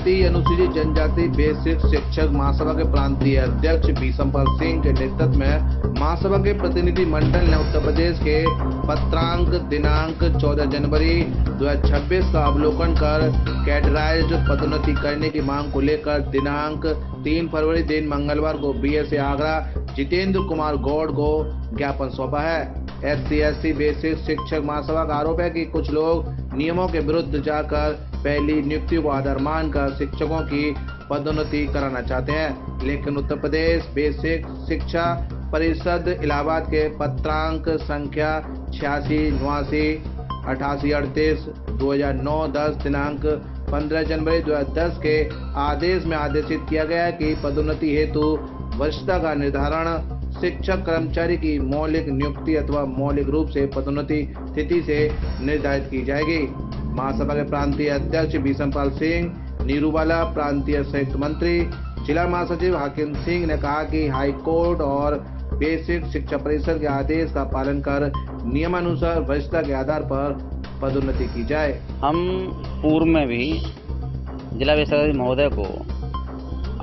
भारतीय अनुसूचित जनजाति बेसिक शिक्षक महासभा के प्रांतीय अध्यक्ष बीसमपाल सिंह के नेतृत्व में महासभा के प्रतिनिधि मंडल ने उत्तर प्रदेश के पत्रांक दिनांक 14 जनवरी 2026 का अवलोकन कर कैडराइज्ड पदोन्नति करने की मांग को लेकर दिनांक 3 फरवरी दिन मंगलवार को बीएसए आगरा जितेंद्र कुमार गौड़ को ज्ञापन सौंपा है। SC/ST बेसिक शिक्षक महासभा का आरोप है कि कुछ लोग नियमों के विरुद्ध जाकर पहली नियुक्ति को आधार मानकर शिक्षकों की पदोन्नति कराना चाहते हैं, लेकिन उत्तर प्रदेश बेसिक शिक्षा परिषद इलाहाबाद के पत्रांक संख्या 86, 88, 38 2009-10 दिनांक 15 जनवरी 2010 के आदेश में आदेशित किया गया है कि पदोन्नति हेतु वरिष्ठता का निर्धारण शिक्षक कर्मचारी की मौलिक नियुक्ति अथवा मौलिक रूप से पदोन्नति तिथि से निर्धारित की जाएगी। महासभा के प्रांतीय अध्यक्ष बीसमपाल सिंह नीरूवाला, प्रांतीय संयुक्त मंत्री जिला महासचिव हाकिम सिंह ने कहा कि हाई कोर्ट और बेसिक शिक्षा परिषद के आदेश का पालन कर नियमानुसार वरिष्ठता के आधार पर पदोन्नति की जाए। हम पूर्व में भी जिला विशेषाधिकारी महोदय को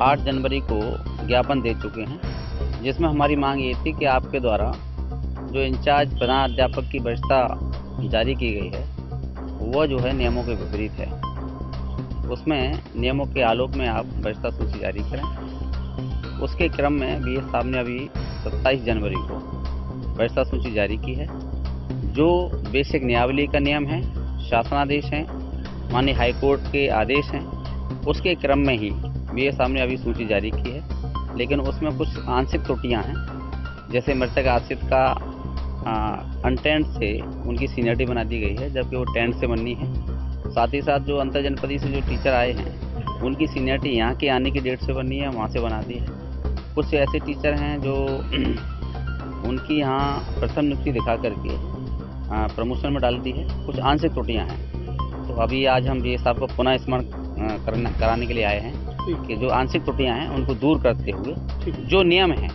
8 जनवरी को ज्ञापन दे चुके हैं, जिसमें हमारी मांग ये थी कि आपके द्वारा जो इंचार्ज प्रधान अध्यापक की वरिष्ठता जारी की गई है वह जो है नियमों के विपरीत है। उसमें नियमों के आलोक में आप वरिष्ठता सूची जारी करें। उसके क्रम में बीएस साहब ने अभी 27 जनवरी को वरिष्ठता सूची जारी की है, जो बेसिक नियमावली का नियम है, शासनादेश हैं, माननीय हाईकोर्ट के आदेश हैं। उसके क्रम में ही बीएस साहब ने अभी सूची जारी की है, लेकिन उसमें कुछ आंशिक त्रुटियां हैं। जैसे मृतक आश्रित का अनटेंट से उनकी सीनियरिटी बना दी गई है, जबकि वो टेंट से बननी है। साथ ही साथ जो अंतर जनपदी से जो टीचर आए हैं उनकी सीनियरिटी यहाँ के आने की डेट से बननी है, वहाँ से बना दी है। कुछ ऐसे टीचर हैं जो उनकी यहाँ प्रथम नियुक्ति दिखा करके प्रमोशन में डाल दी है। कुछ आंशिक त्रुटियाँ हैं, तो अभी आज हम बीएस साहब को पुनः स्मरण कराने के लिए आए हैं कि जो आंशिक त्रुटियां हैं उनको दूर करते हुए जो नियम है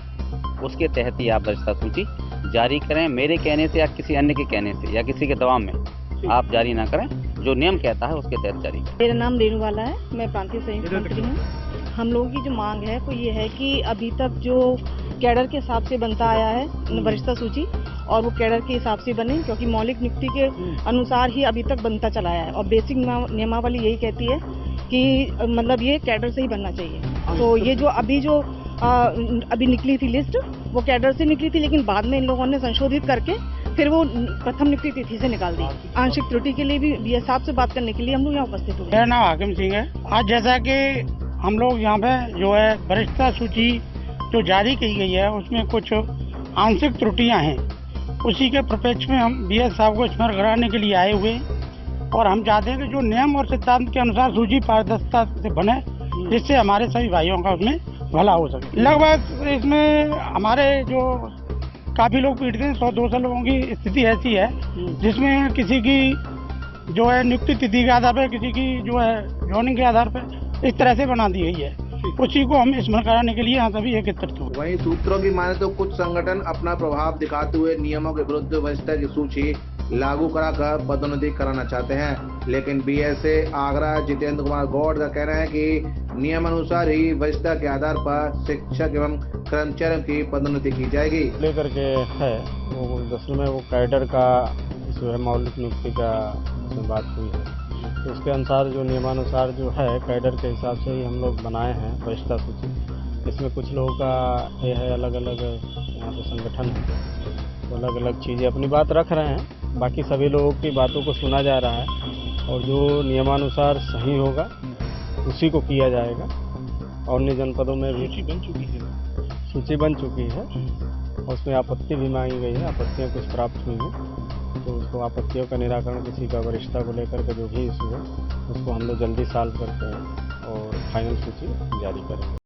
उसके तहत ही आप वरिष्ठता सूची जारी करें। मेरे कहने से या किसी अन्य के कहने से या किसी के दबाव में आप जारी ना करें, जो नियम कहता है उसके तहत जारी करें। मेरा नाम नीरूवाला है, मैं प्रांतीय संयुक्त मंत्री हूँ। हम लोगों की जो मांग है वो ये है कि अभी तक जो कैडर के हिसाब से बनता आया है वरिष्ठता सूची, और वो कैडर के हिसाब से बने, क्योंकि मौलिक नियुक्ति के अनुसार ही अभी तक बनता चला आया है। और बेसिक नियमावली यही कहती है कि मतलब ये कैडर से ही बनना चाहिए। तो ये जो अभी निकली थी लिस्ट, वो कैडर से निकली थी, लेकिन बाद में इन लोगों ने संशोधित करके फिर वो प्रथम नियुक्ति तिथि से निकाल दी। आंशिक त्रुटि के लिए भी बीएस साहब से बात करने के लिए हम लोग यहाँ उपस्थित हुए। मेरा नाम हाकिम सिंह है। आज जैसा कि हम लोग यहाँ पे जो है वरिष्ठता सूची जो जारी की गई है उसमें कुछ आंशिक त्रुटियाँ हैं, उसी के प्रपक्ष में हम बीएस साहब को स्मरण कराने के लिए आए हुए हैं। और हम चाहते हैं कि जो नियम और सिद्धांत के अनुसार सूची पारदर्शिता से बने, जिससे हमारे सभी भाइयों का उसमें भला हो सके। लगभग इसमें हमारे जो काफ़ी लोग पीड़ित हैं, 100-200 लोगों की स्थिति ऐसी है जिसमें किसी की जो है नियुक्ति तिथि के आधार पर, किसी की जो है जॉइनिंग के आधार पर इस तरह से बना दी गई है। उसी को हम स्मरण कराने के लिए यहाँ सभी एकत्रित हुए। वहीं सूत्रों की माने तो कुछ संगठन अपना प्रभाव दिखाते हुए नियमों के विरुद्ध वरिष्ठता की सूची लागू कराकर पदोन्नति कराना चाहते हैं, लेकिन बीएसए आगरा जितेंद्र कुमार गौड़ का कहना है कि नियमानुसार ही वरिष्ठता के आधार पर शिक्षक एवं कर्मचारियों की पदोन्नति की जाएगी। लेकर के है वो दसवीं में वो कैडर का जो है मौलिक नियुक्ति का बात हुई है, तो उसके अनुसार जो नियमानुसार जो है कैडर के हिसाब से ही हम लोग बनाए हैं वरिष्ठता सूची। इसमें कुछ लोगों का ये है अलग अलग यहाँ पे संगठन है, तो अलग अलग चीज़ें अपनी बात रख रहे हैं। बाकी सभी लोगों की बातों को सुना जा रहा है और जो नियमानुसार सही होगा उसी को किया जाएगा। और अन्य जनपदों में भी सूची बन चुकी है और उसमें आपत्ति भी मांगी गई है, आपत्तियाँ कुछ प्राप्त हुई हैं, तो उसको आपत्तियों का निराकरण किसी का वरिष्ठता को लेकर के जो भी इशू है उसको हम लोग जल्दी सॉल्व करते हैं और फाइनल सूची जारी करेंगे।